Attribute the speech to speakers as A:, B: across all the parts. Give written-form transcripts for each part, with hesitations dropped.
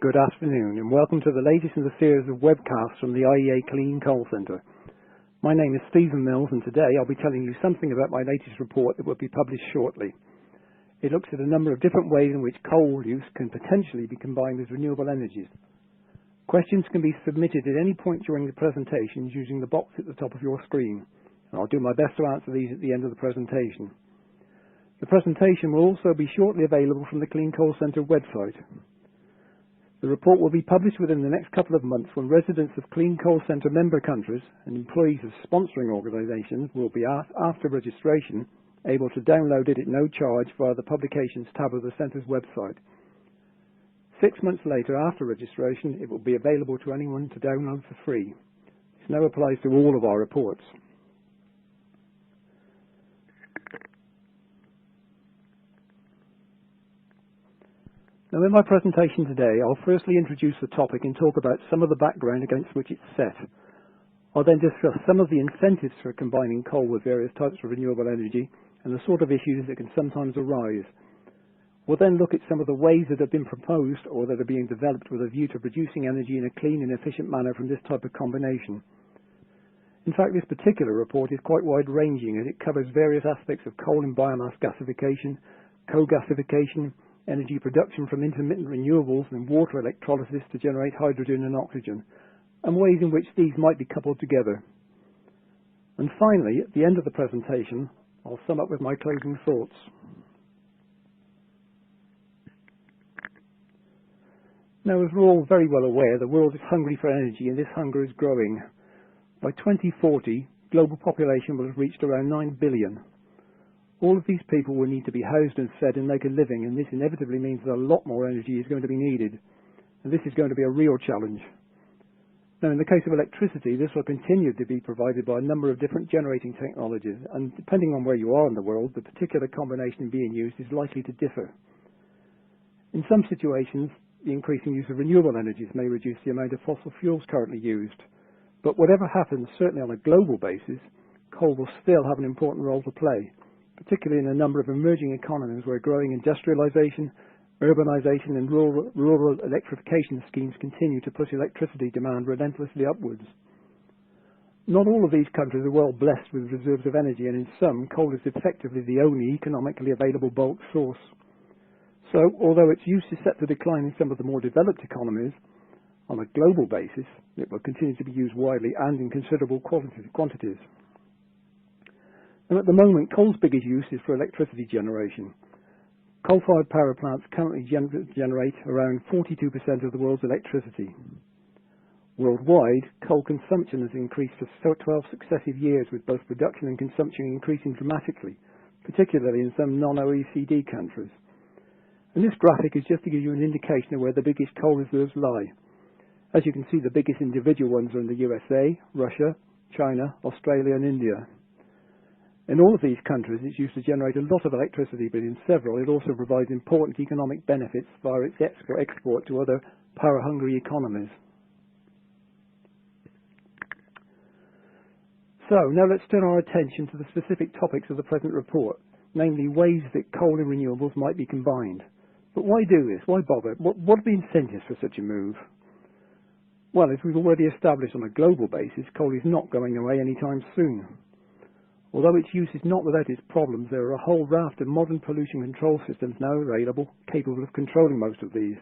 A: Good afternoon and welcome to the latest in the series of webcasts from the IEA Clean Coal Centre. My name is Stephen Mills and today I'll be telling you something about my latest report that will be published shortly. It looks at a number of different ways in which coal use can potentially be combined with renewable energies. Questions can be submitted at any point during the presentation using the box at the top of your screen, and I'll do my best to answer these at the end of the presentation. The presentation will also be shortly available from the Clean Coal Centre website. The report will be published within the next couple of months when residents of Clean Coal Centre member countries and employees of sponsoring organisations will be, after registration, able to download it at no charge via the Publications tab of the Centre's website. 6 months later, after registration, it will be available to anyone to download for free. This now applies to all of our reports. Now, in my presentation today, I'll firstly introduce the topic and talk about some of the background against which it's set. I'll then discuss some of the incentives for combining coal with various types of renewable energy and the sort of issues that can sometimes arise. We'll then look at some of the ways that have been proposed or that are being developed with a view to producing energy in a clean and efficient manner from this type of combination. In fact, this particular report is quite wide-ranging as it covers various aspects of coal and biomass gasification, co-gasification, energy production from intermittent renewables and water electrolysis to generate hydrogen and oxygen, and ways in which these might be coupled together. And finally, at the end of the presentation, I'll sum up with my closing thoughts. Now, as we're all very well aware, the world is hungry for energy and this hunger is growing. By 2040, global population will have reached around 9 billion. All of these people will need to be housed and fed and make a living, and this inevitably means that a lot more energy is going to be needed. And this is going to be a real challenge. Now, in the case of electricity, this will continue to be provided by a number of different generating technologies, and depending on where you are in the world, the particular combination being used is likely to differ. In some situations, the increasing use of renewable energies may reduce the amount of fossil fuels currently used. But whatever happens, certainly on a global basis, coal will still have an important role to play, particularly in a number of emerging economies where growing industrialisation, urbanisation and rural electrification schemes continue to push electricity demand relentlessly upwards. Not all of these countries are well blessed with reserves of energy, and in some, coal is effectively the only economically available bulk source. So, although its use is set to decline in some of the more developed economies, on a global basis, it will continue to be used widely and in considerable quantities. And at the moment, coal's biggest use is for electricity generation. Coal-fired power plants currently generate around 42% of the world's electricity. Worldwide, coal consumption has increased for 12 successive years, with both production and consumption increasing dramatically, particularly in some non-OECD countries. And this graphic is just to give you an indication of where the biggest coal reserves lie. As you can see, the biggest individual ones are in the USA, Russia, China, Australia and India. In all of these countries, it's used to generate a lot of electricity, but in several, it also provides important economic benefits via its export to other power-hungry economies. So, now let's turn our attention to the specific topics of the present report, namely ways that coal and renewables might be combined. But why do this? Why bother? What are the incentives for such a move? Well, as we've already established on a global basis, coal is not going away anytime soon. Although its use is not without its problems, there are a whole raft of modern pollution control systems now available, capable of controlling most of these.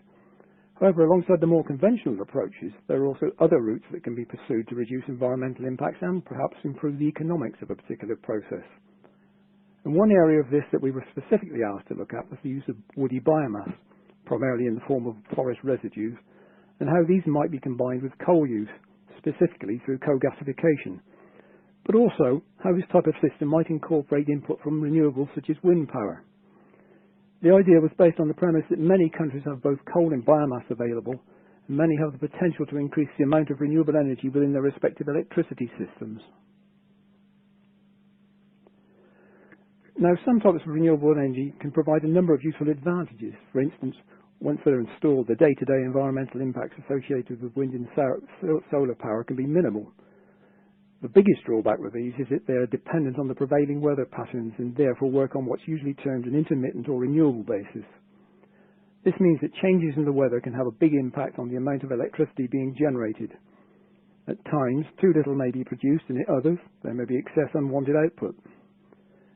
A: However, alongside the more conventional approaches, there are also other routes that can be pursued to reduce environmental impacts and perhaps improve the economics of a particular process. And one area of this that we were specifically asked to look at was the use of woody biomass, primarily in the form of forest residues, and how these might be combined with coal use, specifically through co-gasification, but also how this type of system might incorporate input from renewables such as wind power. The idea was based on the premise that many countries have both coal and biomass available, and many have the potential to increase the amount of renewable energy within their respective electricity systems. Now, some types of renewable energy can provide a number of useful advantages. For instance, once they're installed, the day-to-day environmental impacts associated with wind and solar power can be minimal. The biggest drawback with these is that they are dependent on the prevailing weather patterns and therefore work on what's usually termed an intermittent or renewable basis. This means that changes in the weather can have a big impact on the amount of electricity being generated. At times, too little may be produced, and at others, there may be excess unwanted output.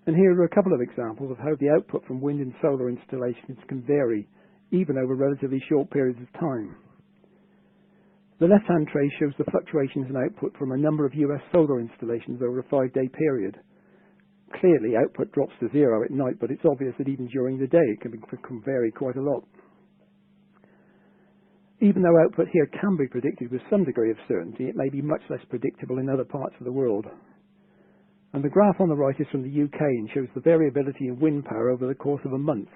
A: And here are a couple of examples of how the output from wind and solar installations can vary, even over relatively short periods of time. The left-hand tray shows the fluctuations in output from a number of US solar installations over a 5-day period. Clearly, output drops to zero at night, but it's obvious that even during the day it can vary quite a lot. Even though output here can be predicted with some degree of certainty, it may be much less predictable in other parts of the world. And the graph on the right is from the UK and shows the variability in wind power over the course of a month.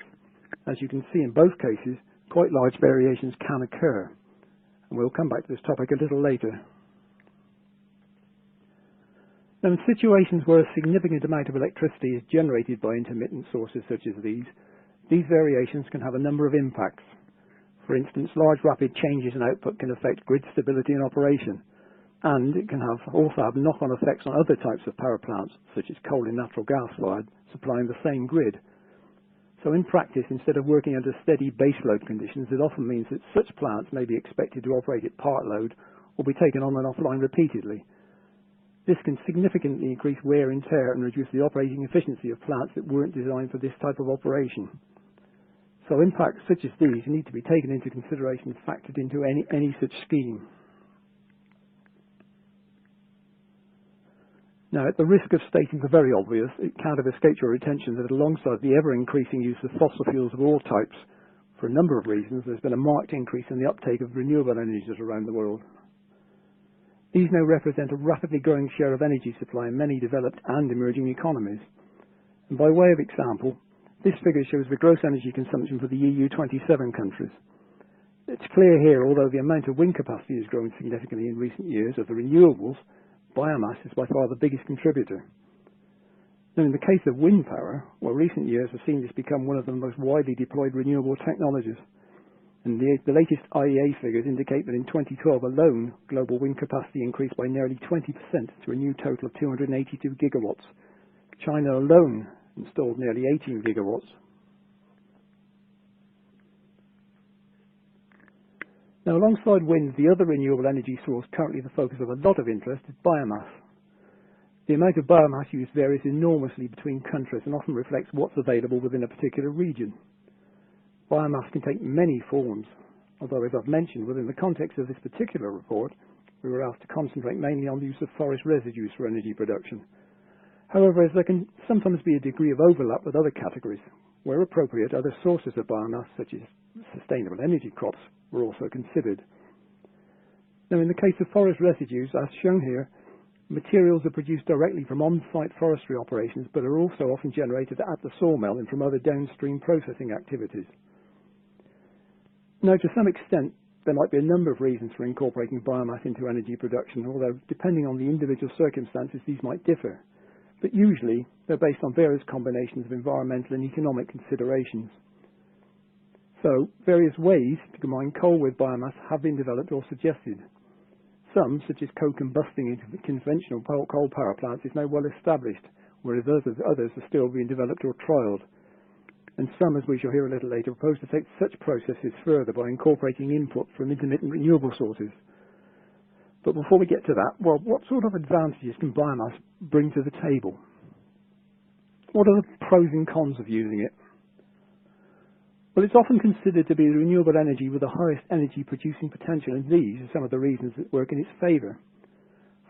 A: As you can see in both cases, quite large variations can occur. And we'll come back to this topic a little later. Now, in situations where a significant amount of electricity is generated by intermittent sources such as these variations can have a number of impacts. For instance, large rapid changes in output can affect grid stability and operation, and it can also have knock-on effects on other types of power plants, such as coal and natural gas-fired, supplying the same grid. So in practice, instead of working under steady baseload conditions, it often means that such plants may be expected to operate at part load or be taken on and offline repeatedly. This can significantly increase wear and tear and reduce the operating efficiency of plants that weren't designed for this type of operation. So impacts such as these need to be taken into consideration and factored into any such scheme. Now, at the risk of stating the very obvious, it can't have escaped your attention that alongside the ever-increasing use of fossil fuels of all types, for a number of reasons, there's been a marked increase in the uptake of renewable energies around the world. These now represent a rapidly growing share of energy supply in many developed and emerging economies. And by way of example, this figure shows the gross energy consumption for the EU 27 countries. It's clear here, although the amount of wind capacity has grown significantly in recent years, of the renewables, biomass is by far the biggest contributor. Now, in the case of wind power, well, recent years have seen this become one of the most widely deployed renewable technologies. And the latest IEA figures indicate that in 2012 alone, global wind capacity increased by nearly 20% to a new total of 282 gigawatts. China alone installed nearly 18 gigawatts. Now, alongside wind, the other renewable energy source currently the focus of a lot of interest is biomass. The amount of biomass used varies enormously between countries and often reflects what's available within a particular region. Biomass can take many forms, although, as I've mentioned, within the context of this particular report, we were asked to concentrate mainly on the use of forest residues for energy production. However, as there can sometimes be a degree of overlap with other categories, where appropriate, other sources of biomass, such as sustainable energy crops, were also considered. Now, in the case of forest residues, as shown here, materials are produced directly from on-site forestry operations, but are also often generated at the sawmill and from other downstream processing activities. Now, to some extent, there might be a number of reasons for incorporating biomass into energy production, although depending on the individual circumstances, these might differ. But usually, they're based on various combinations of environmental and economic considerations. So, various ways to combine coal with biomass have been developed or suggested. Some, such as co-combusting into conventional coal power plants, is now well established, whereas others are still being developed or trialled. And some, as we shall hear a little later, propose to take such processes further by incorporating input from intermittent renewable sources. But before we get to that, well, what sort of advantages can biomass bring to the table? What are the pros and cons of using it? Well, it's often considered to be the renewable energy with the highest energy producing potential, and these are some of the reasons that work in its favour.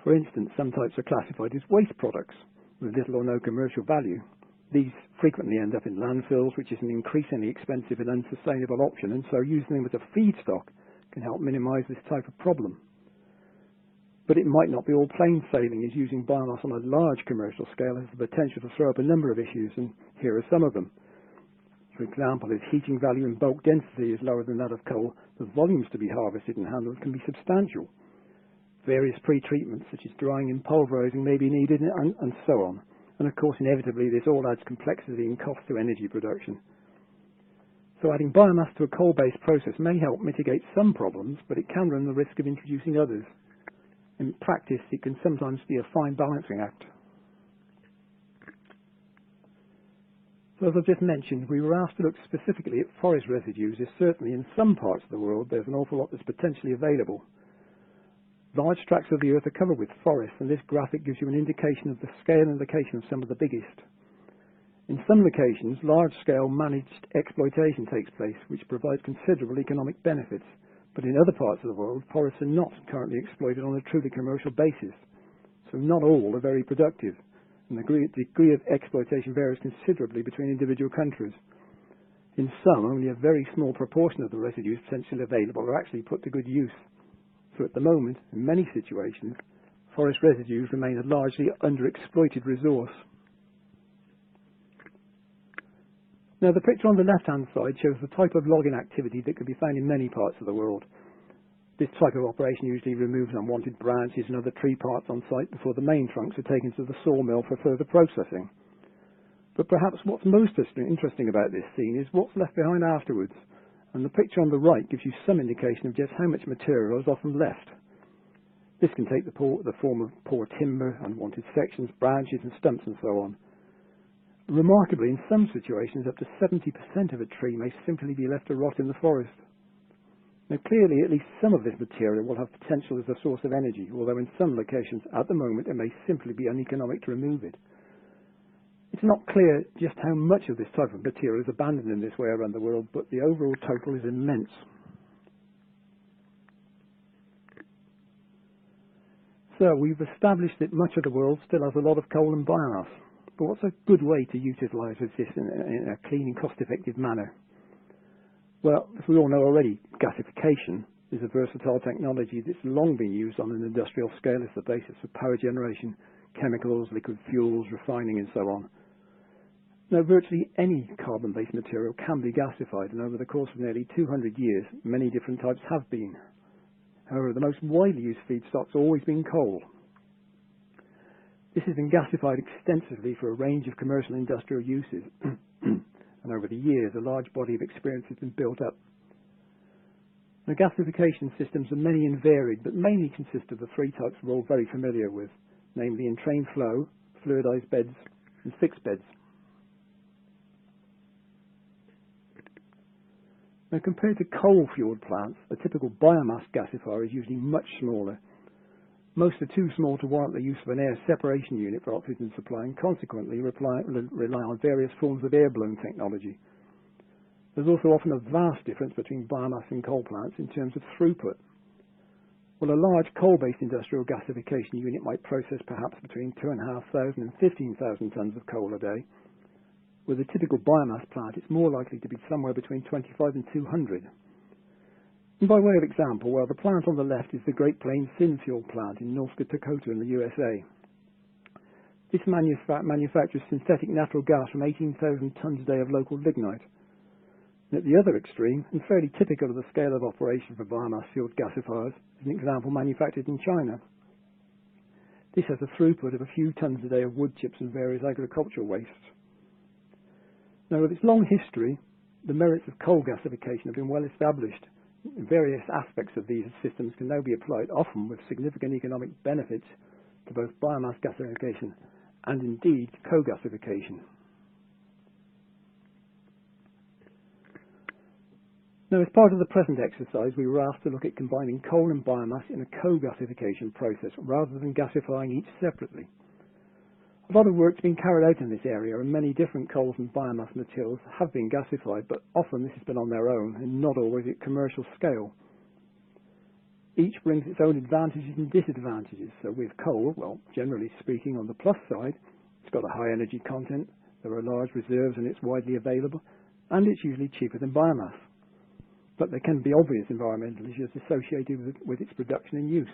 A: For instance, some types are classified as waste products with little or no commercial value. These frequently end up in landfills, which is an increasingly expensive and unsustainable option, and so using them as a feedstock can help minimise this type of problem. But it might not be all plain sailing, as using biomass on a large commercial scale has the potential to throw up a number of issues, and here are some of them. For example, if heating value and bulk density is lower than that of coal, the volumes to be harvested and handled can be substantial. Various pre-treatments, such as drying and pulverising, may be needed, and so on. And of course, inevitably, this all adds complexity and cost to energy production. So adding biomass to a coal-based process may help mitigate some problems, but it can run the risk of introducing others. In practice, it can sometimes be a fine balancing act. So as I've just mentioned, we were asked to look specifically at forest residues, as certainly in some parts of the world there's an awful lot that's potentially available. Large tracts of the earth are covered with forests, and this graphic gives you an indication of the scale and location of some of the biggest. In some locations, large-scale managed exploitation takes place, which provides considerable economic benefits, but in other parts of the world, forests are not currently exploited on a truly commercial basis, so not all are very productive, and the degree of exploitation varies considerably between individual countries. In some, only a very small proportion of the residues potentially available are actually put to good use. So at the moment, in many situations, forest residues remain a largely underexploited resource. Now the picture on the left-hand side shows the type of logging activity that can be found in many parts of the world. This type of operation usually removes unwanted branches and other tree parts on site before the main trunks are taken to the sawmill for further processing. But perhaps what's most interesting about this scene is what's left behind afterwards, and the picture on the right gives you some indication of just how much material is often left. This can take the form of poor timber, unwanted sections, branches and stumps and so on. Remarkably, in some situations up to 70% of a tree may simply be left to rot in the forest. Now clearly at least some of this material will have potential as a source of energy, although in some locations at the moment it may simply be uneconomic to remove it. It's not clear just how much of this type of material is abandoned in this way around the world, but the overall total is immense. So we've established that much of the world still has a lot of coal and biomass, but what's a good way to utilise this in a clean and cost-effective manner? Well, as we all know already, gasification is a versatile technology that's long been used on an industrial scale as the basis for power generation, chemicals, liquid fuels, refining and so on. Now, virtually any carbon-based material can be gasified, and over the course of nearly 200 years, many different types have been. However, the most widely used feedstock's always been coal. This has been gasified extensively for a range of commercial and industrial uses, and over the years, a large body of experience has been built up. Now, gasification systems are many and varied, but mainly consist of the three types we're all very familiar with, namely entrained flow, fluidized beds, and fixed beds. Now, compared to coal-fueled plants, a typical biomass gasifier is usually much smaller. Most are too small to warrant the use of an air separation unit for oxygen supply, and consequently rely on various forms of air-blown technology. There's also often a vast difference between biomass and coal plants in terms of throughput. Well, a large coal-based industrial gasification unit might process perhaps between 2,500 and 15,000 tonnes of coal a day. With a typical biomass plant, it's more likely to be somewhere between 25 and 200. And by way of example, well, the plant on the left is the Great Plains Synfuel plant in North Dakota in the USA. This manufactures synthetic natural gas from 18,000 tonnes a day of local lignite. And at the other extreme, and fairly typical of the scale of operation for biomass-fueled gasifiers, is an example manufactured in China. This has a throughput of a few tonnes a day of wood chips and various agricultural wastes. Now, with its long history, the merits of coal gasification have been well established. Various aspects of these systems can now be applied, often with significant economic benefits, to both biomass gasification and indeed co-gasification. Now, as part of the present exercise, we were asked to look at combining coal and biomass in a co-gasification process rather than gasifying each separately. A lot of work's been carried out in this area, and many different coals and biomass materials have been gasified, but often this has been on their own and not always at commercial scale. Each brings its own advantages and disadvantages. So with coal, well, generally speaking, on the plus side, it's got a high energy content, there are large reserves and it's widely available, and it's usually cheaper than biomass. But there can be obvious environmental issues associated with its production and use.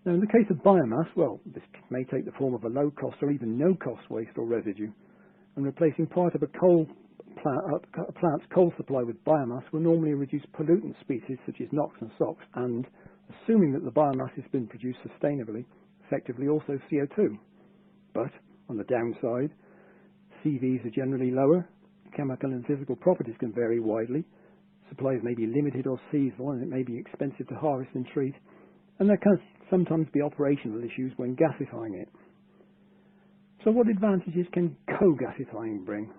A: Now, in the case of biomass, well, this may take the form of a low-cost or even no-cost waste or residue, and replacing part of a plant's coal supply with biomass will normally reduce pollutant species such as NOx and SOx, and, assuming that the biomass has been produced sustainably, effectively also CO2. But, on the downside, CVs are generally lower, chemical and physical properties can vary widely, supplies may be limited or seasonal, and it may be expensive to harvest and treat, and there can sometimes be operational issues when gasifying it. So what advantages can co-gasifying bring?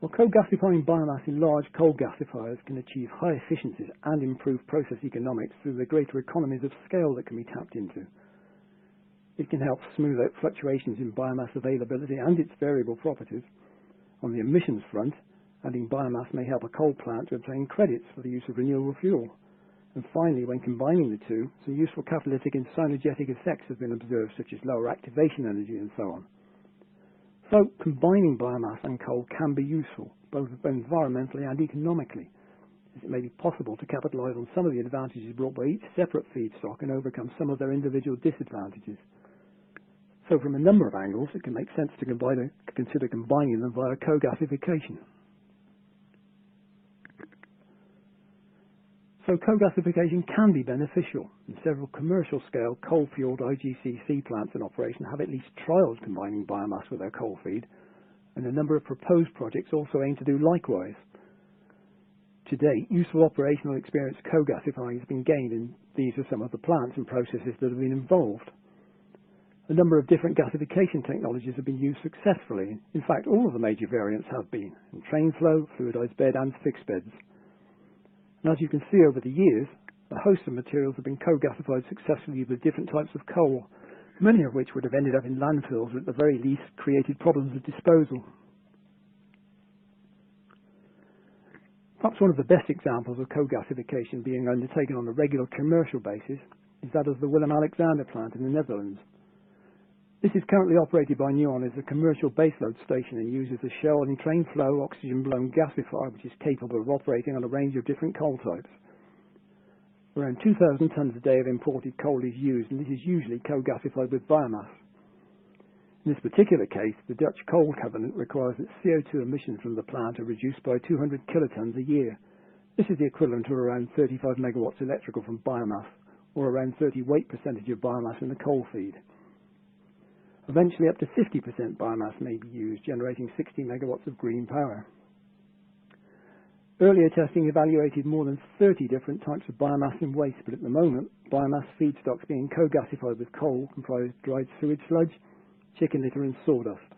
A: Well, co-gasifying biomass in large coal gasifiers can achieve high efficiencies and improve process economics through the greater economies of scale that can be tapped into. It can help smooth out fluctuations in biomass availability and its variable properties. On the emissions front, adding biomass may help a coal plant to obtain credits for the use of renewable fuel. And finally, when combining the two, some useful catalytic and synergetic effects have been observed, such as lower activation energy and so on. So, combining biomass and coal can be useful, both environmentally and economically, as it may be possible to capitalise on some of the advantages brought by each separate feedstock and overcome some of their individual disadvantages. So from a number of angles, it can make sense to consider combining them via co-gasification. So co-gasification can be beneficial, and several commercial-scale coal-fueled IGCC plants in operation have at least trialled combining biomass with their coal feed, and a number of proposed projects also aim to do likewise. To date, useful operational experience co-gasifying has been gained, and these are some of the plants and processes that have been involved. A number of different gasification technologies have been used successfully. In fact, all of the major variants have been, in train flow, fluidized bed and fixed beds. And as you can see over the years, a host of materials have been co-gasified successfully with different types of coal, many of which would have ended up in landfills or at the very least created problems of disposal. Perhaps one of the best examples of co-gasification being undertaken on a regular commercial basis is that of the Willem Alexander plant in the Netherlands. This is currently operated by Nuon as a commercial baseload station and uses a shell and train flow oxygen-blown gasifier which is capable of operating on a range of different coal types. Around 2,000 tonnes a day of imported coal is used, and this is usually co-gasified with biomass. In this particular case, the Dutch Coal Covenant requires that CO2 emissions from the plant are reduced by 200 kilotonnes a year. This is the equivalent of around 35 megawatts electrical from biomass, or around 30 weight percentage of biomass in the coal feed. Eventually up to 50% biomass may be used, generating 60 megawatts of green power. Earlier testing evaluated more than 30 different types of biomass in waste, but at the moment, biomass feedstocks being co-gasified with coal comprise dried sewage sludge, chicken litter and sawdust.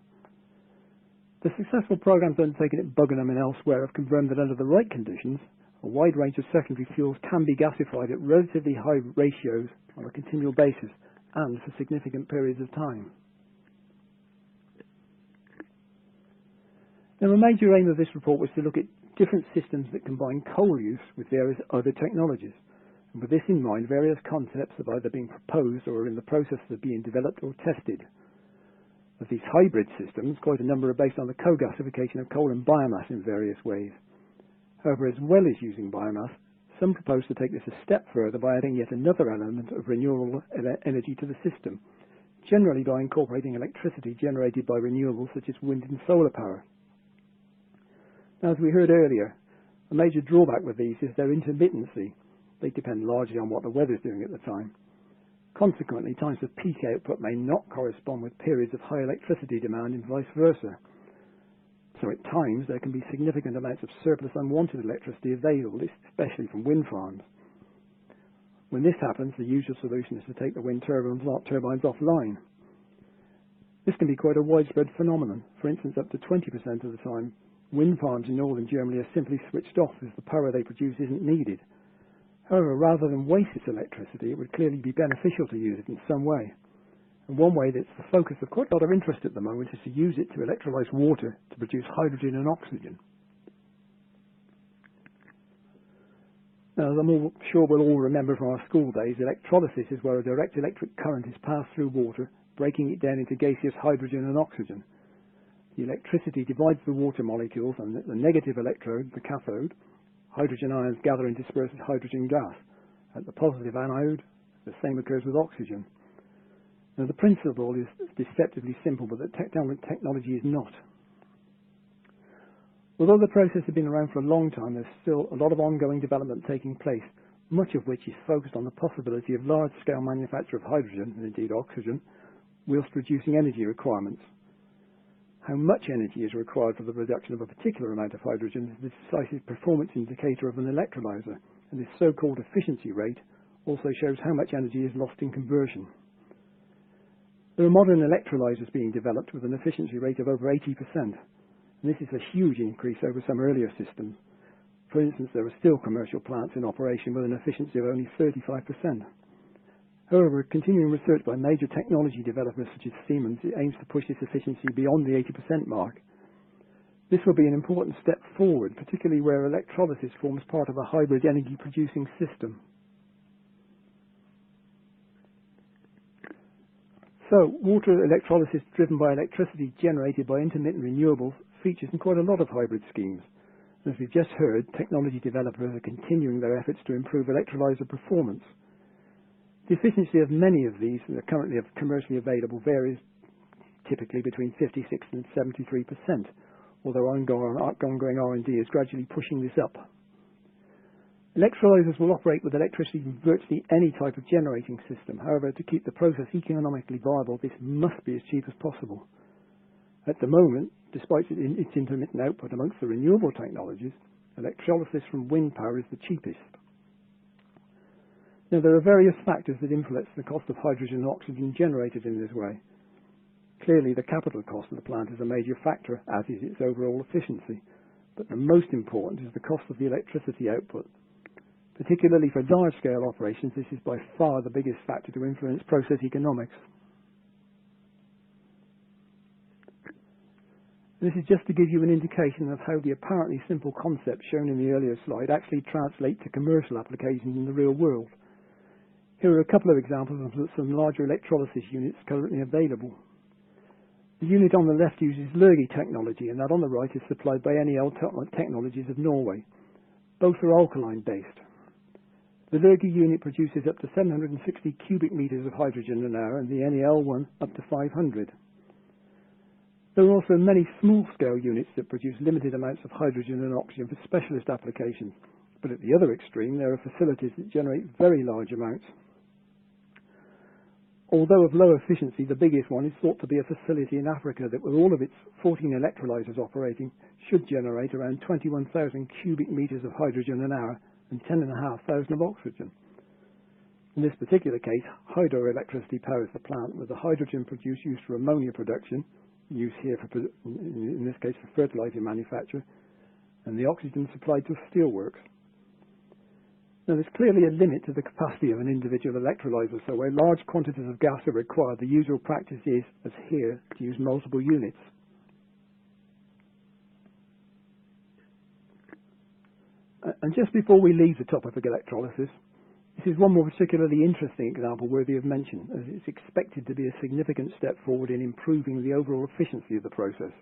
A: The successful programs undertaken at Buggenham and elsewhere have confirmed that under the right conditions, a wide range of secondary fuels can be gasified at relatively high ratios on a continual basis and for significant periods of time. Now, a major aim of this report was to look at different systems that combine coal use with various other technologies. And with this in mind, various concepts have either been proposed or are in the process of being developed or tested. Of these hybrid systems, quite a number are based on the co-gasification of coal and biomass in various ways. However, as well as using biomass, some propose to take this a step further by adding yet another element of renewable energy to the system, generally by incorporating electricity generated by renewables such as wind and solar power. Now, as we heard earlier, a major drawback with these is their intermittency. They depend largely on what the weather is doing at the time. Consequently, times of peak output may not correspond with periods of high electricity demand and vice versa. So at times there can be significant amounts of surplus unwanted electricity available, especially from wind farms. When this happens, the usual solution is to take the wind turbines offline. This can be quite a widespread phenomenon. For instance, up to 20% of the time, wind farms in northern Germany are simply switched off as the power they produce isn't needed. However, rather than waste this electricity, it would clearly be beneficial to use it in some way. And one way that's the focus of quite a lot of interest at the moment is to use it to electrolyse water to produce hydrogen and oxygen. Now, as I'm sure we'll all remember from our school days, electrolysis is where a direct electric current is passed through water, breaking it down into gaseous hydrogen and oxygen. The electricity divides the water molecules, and the negative electrode, the cathode, hydrogen ions gather and disperse as hydrogen gas. At the positive anode, the same occurs with oxygen. Now, the principle is deceptively simple, but the technology is not. Although the process has been around for a long time, there's still a lot of ongoing development taking place, much of which is focused on the possibility of large-scale manufacture of hydrogen, and indeed oxygen, whilst reducing energy requirements. How much energy is required for the production of a particular amount of hydrogen is the decisive performance indicator of an electrolyzer, and this so-called efficiency rate also shows how much energy is lost in conversion. There are modern electrolyzers being developed with an efficiency rate of over 80%, and this is a huge increase over some earlier systems. For instance, there are still commercial plants in operation with an efficiency of only 35%. However, continuing research by major technology developers such as Siemens aims to push this efficiency beyond the 80% mark. This will be an important step forward, particularly where electrolysis forms part of a hybrid energy producing system. So, water electrolysis driven by electricity generated by intermittent renewables features in quite a lot of hybrid schemes. As we've just heard, technology developers are continuing their efforts to improve electrolyzer performance. The efficiency of many of these that are currently commercially available varies typically between 56 and 73%, although ongoing R&D is gradually pushing this up. Electrolyzers will operate with electricity from virtually any type of generating system. However, to keep the process economically viable, this must be as cheap as possible. At the moment, despite its intermittent output amongst the renewable technologies, electrolysis from wind power is the cheapest. Now, there are various factors that influence the cost of hydrogen and oxygen generated in this way. Clearly, the capital cost of the plant is a major factor, as is its overall efficiency. But the most important is the cost of the electricity output. Particularly for large-scale operations, this is by far the biggest factor to influence process economics. This is just to give you an indication of how the apparently simple concepts shown in the earlier slide actually translate to commercial applications in the real world. Here are a couple of examples of some larger electrolysis units currently available. The unit on the left uses Lurgi technology, and that on the right is supplied by NEL Technologies of Norway. Both are alkaline-based. The Lurgi unit produces up to 760 cubic meters of hydrogen an hour, and the NEL one up to 500. There are also many small-scale units that produce limited amounts of hydrogen and oxygen for specialist applications, but at the other extreme there are facilities that generate very large amounts. Although of low efficiency, the biggest one is thought to be a facility in Africa that, with all of its 14 electrolyzers operating, should generate around 21,000 cubic meters of hydrogen an hour and 10,500 of oxygen. In this particular case, hydroelectricity powers the plant, with the hydrogen produced used for ammonia production, used here in this case for fertilizer manufacture, and the oxygen supplied to steelworks. Now, there's clearly a limit to the capacity of an individual electrolyzer, so where large quantities of gas are required, the usual practice is, as here, to use multiple units. And just before we leave the topic of electrolysis, this is one more particularly interesting example worthy of mention, as it's expected to be a significant step forward in improving the overall efficiency of the process.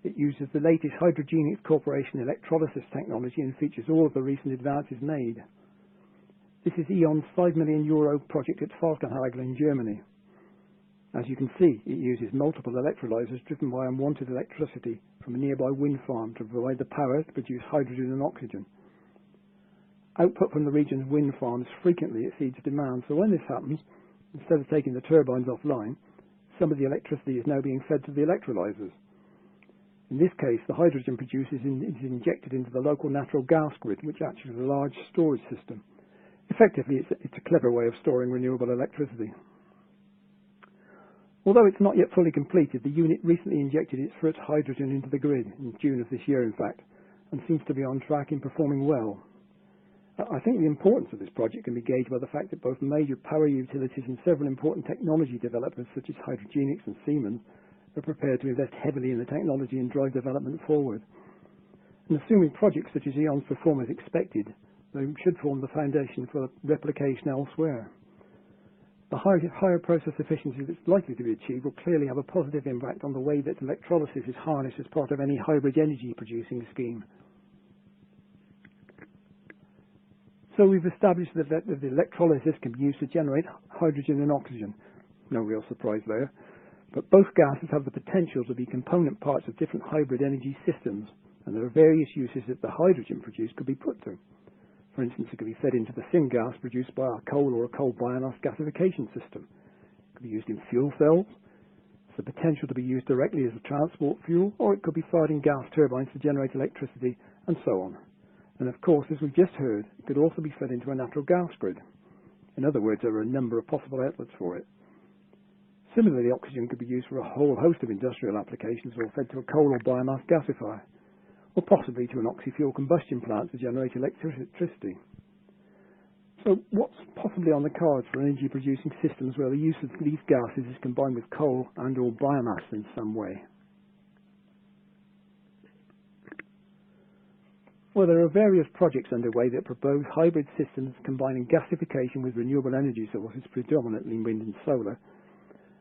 A: It uses the latest Hydrogenics Corporation electrolysis technology and features all of the recent advances made. This is E.ON's €5 million project at Falkenhagen in Germany. As you can see, it uses multiple electrolyzers driven by unwanted electricity from a nearby wind farm to provide the power to produce hydrogen and oxygen. Output from the region's wind farms frequently exceeds demand, so when this happens, instead of taking the turbines offline, some of the electricity is now being fed to the electrolyzers. In this case, the hydrogen produced is injected into the local natural gas grid, which acts as a large storage system. Effectively, it's a clever way of storing renewable electricity. Although it's not yet fully completed, the unit recently injected its first hydrogen into the grid, in June of this year in fact, and seems to be on track in performing well. I think the importance of this project can be gauged by the fact that both major power utilities and several important technology developers such as Hydrogenics and Siemens are prepared to invest heavily in the technology and drive development forward. And assuming projects such as E.ON's perform as expected, they should form the foundation for replication elsewhere. The higher process efficiency that's likely to be achieved will clearly have a positive impact on the way that electrolysis is harnessed as part of any hybrid energy producing scheme. So we've established that the electrolysis can be used to generate hydrogen and oxygen. No real surprise there. But both gases have the potential to be component parts of different hybrid energy systems, and there are various uses that the hydrogen produced could be put to. For instance, it could be fed into the syngas produced by a coal or a coal biomass gasification system. It could be used in fuel cells. There's the potential to be used directly as a transport fuel, or it could be fired in gas turbines to generate electricity, and so on. And of course, as we've just heard, it could also be fed into a natural gas grid. In other words, there are a number of possible outlets for it. Similarly, oxygen could be used for a whole host of industrial applications or fed to a coal or biomass gasifier, or possibly to an oxy-fuel combustion plant to generate electricity. So what's possibly on the cards for energy-producing systems where the use of these gases is combined with coal and or biomass in some way? Well, there are various projects underway that propose hybrid systems combining gasification with renewable energy sources, predominantly wind and solar.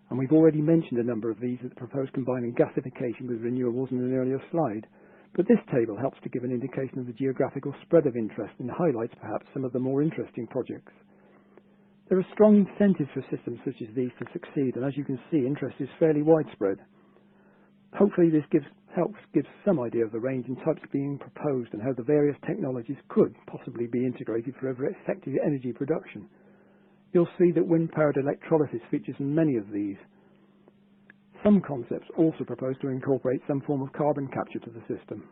A: And we've already mentioned a number of these that propose combining gasification with renewables in an earlier slide. But this table helps to give an indication of the geographical spread of interest and highlights perhaps some of the more interesting projects. There are strong incentives for systems such as these to succeed, and as you can see, interest is fairly widespread. Hopefully this helps give some idea of the range and types being proposed and how the various technologies could possibly be integrated for effective energy production. You'll see that wind-powered electrolysis features in many of these. Some concepts also propose to incorporate some form of carbon capture to the system.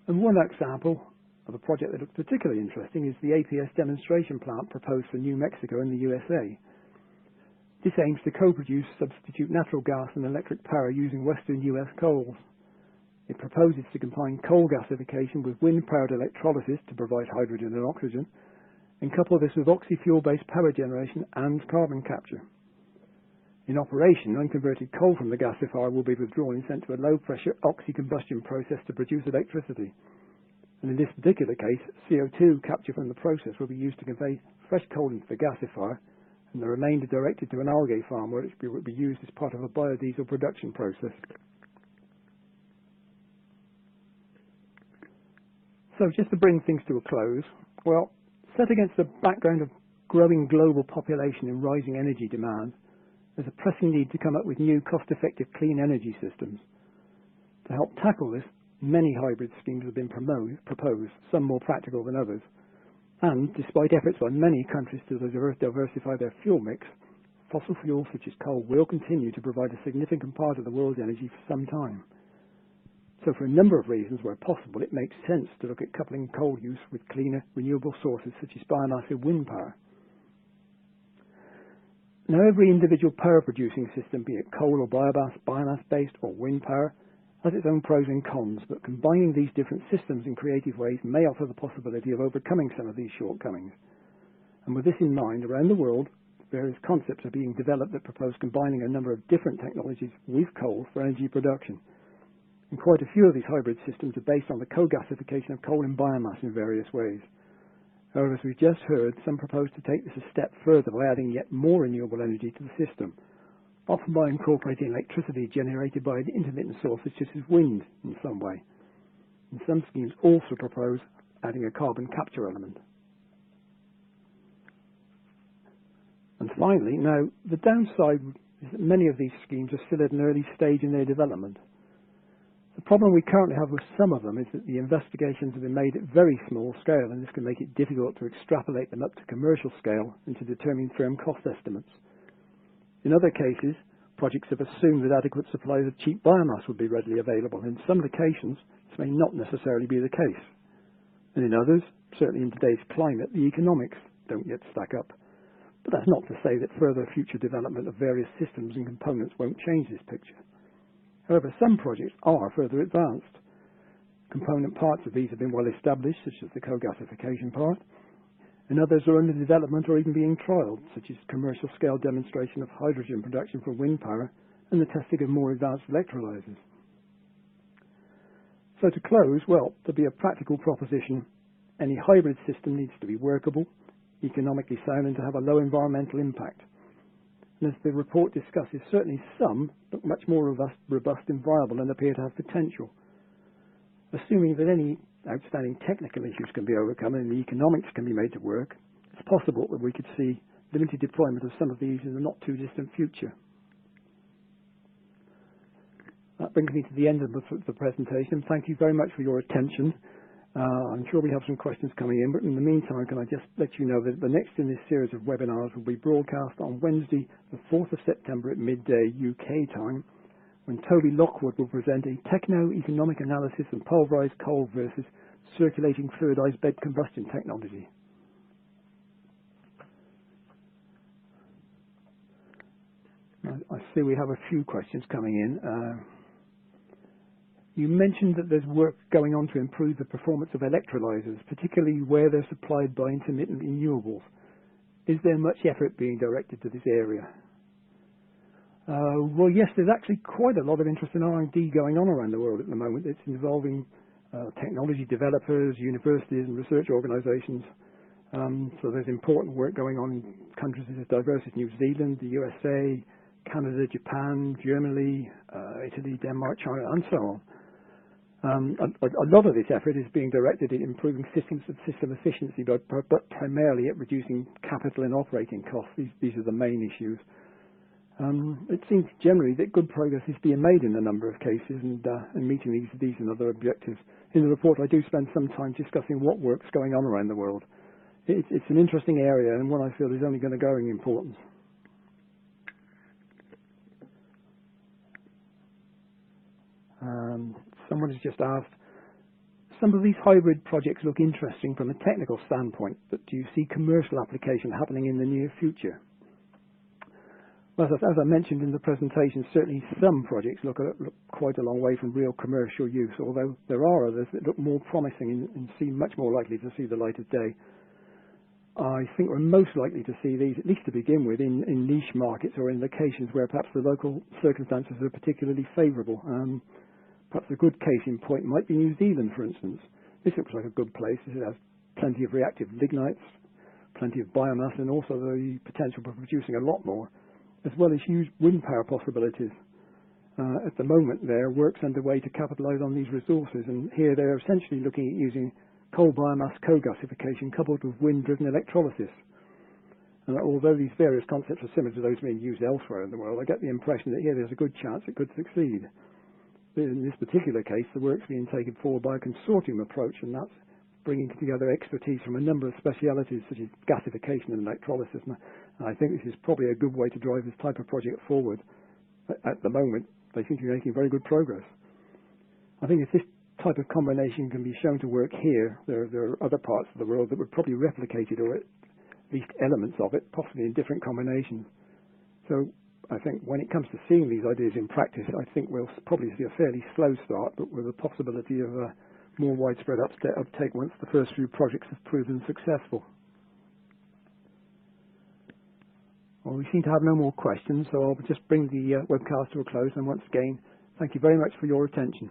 A: And one example of a project that looks particularly interesting is the APS demonstration plant proposed for New Mexico in the USA. This aims to co-produce substitute natural gas and electric power using western US coals. It proposes to combine coal gasification with wind-powered electrolysis to provide hydrogen and oxygen, and couple this with oxy-fuel-based power generation and carbon capture. In operation, unconverted coal from the gasifier will be withdrawn and sent to a low-pressure oxy-combustion process to produce electricity. And in this particular case, CO2 capture from the process will be used to convey fresh coal into the gasifier, and the remainder directed to an algae farm where it will be used as part of a biodiesel production process. So just to bring things to a close, well, set against the background of growing global population and rising energy demand, there's a pressing need to come up with new cost-effective clean energy systems. To help tackle this, many hybrid schemes have been proposed, some more practical than others. And despite efforts by many countries to diversify their fuel mix, fossil fuels such as coal will continue to provide a significant part of the world's energy for some time. So for a number of reasons where possible, it makes sense to look at coupling coal use with cleaner renewable sources such as biomass and wind power. Now every individual power producing system, be it coal or biomass-based or wind power, has its own pros and cons, but combining these different systems in creative ways may offer the possibility of overcoming some of these shortcomings. And with this in mind, around the world, various concepts are being developed that propose combining a number of different technologies with coal for energy production. And quite a few of these hybrid systems are based on the co-gasification of coal and biomass in various ways. However, as we've just heard, some propose to take this a step further by adding yet more renewable energy to the system, often by incorporating electricity generated by intermittent sources such as wind in some way. And some schemes also propose adding a carbon capture element. And finally, now, the downside is that many of these schemes are still at an early stage in their development. The problem we currently have with some of them is that the investigations have been made at very small scale, and this can make it difficult to extrapolate them up to commercial scale and to determine firm cost estimates. In other cases, projects have assumed that adequate supplies of cheap biomass would be readily available. In some locations, this may not necessarily be the case. And in others, certainly in today's climate, the economics don't yet stack up. But that's not to say that further future development of various systems and components won't change this picture. However, some projects are further advanced. Component parts of these have been well established, such as the co-gasification part, and others are under development or even being trialled, such as commercial scale demonstration of hydrogen production from wind power and the testing of more advanced electrolyzers. So to close, well, to be a practical proposition, any hybrid system needs to be workable, economically sound, and to have a low environmental impact. And as the report discusses, certainly some look much more robust and viable and appear to have potential. Assuming that any outstanding technical issues can be overcome and the economics can be made to work, it's possible that we could see limited deployment of some of these in the not too distant future. That brings me to the end of the presentation. Thank you very much for your attention. I'm sure we have some questions coming in, but in the meantime, can I just let you know that the next in this series of webinars will be broadcast on Wednesday, the 4th of September at midday UK time, when Toby Lockwood will present a techno-economic analysis of pulverized coal versus circulating fluidized bed combustion technology. I see we have a few questions coming in. You mentioned that there's work going on to improve the performance of electrolyzers, particularly where they're supplied by intermittent renewables. Is there much effort being directed to this area? Well, yes, there's actually quite a lot of interest in R&D going on around the world at the moment. It's involving technology developers, universities and research organisations. So there's important work going on in countries as diverse as New Zealand, the USA, Canada, Japan, Germany, Italy, Denmark, China, and so on. A lot of this effort is being directed at improving system efficiency, but primarily at reducing capital and operating costs. These are the main issues. It seems generally that good progress is being made in a number of cases and meeting these and other objectives. In the report, I do spend some time discussing what work's going on around the world. It's an interesting area and one I feel is only going to grow in importance. Someone has just asked, some of these hybrid projects look interesting from a technical standpoint, but do you see commercial application happening in the near future? Well, as I mentioned in the presentation, certainly some projects look quite a long way from real commercial use, although there are others that look more promising and seem much more likely to see the light of day. I think we're most likely to see these, at least to begin with, in niche markets or in locations where perhaps the local circumstances are particularly favourable. Perhaps a good case in point might be New Zealand, for instance. This looks like a good place. It has plenty of reactive lignites, plenty of biomass, and also the potential for producing a lot more, as well as huge wind power possibilities. At the moment, there are works underway to capitalise on these resources, and here they're essentially looking at using coal biomass co-gasification coupled with wind-driven electrolysis. And although these various concepts are similar to those being used elsewhere in the world, I get the impression that here there's a good chance it could succeed. In this particular case, the work's being taken forward by a consortium approach, and that's bringing together expertise from a number of specialities such as gasification and electrolysis. And I think this is probably a good way to drive this type of project forward. At the moment, they seem to be making very good progress. I think if this type of combination can be shown to work here, there are other parts of the world that would probably replicate it, or at least elements of it, possibly in different combinations. So I think when it comes to seeing these ideas in practice, I think we'll probably see a fairly slow start, but with a possibility of more widespread uptake once the first few projects have proven successful. Well, we seem to have no more questions, so I'll just bring the webcast to a close. And once again, thank you very much for your attention.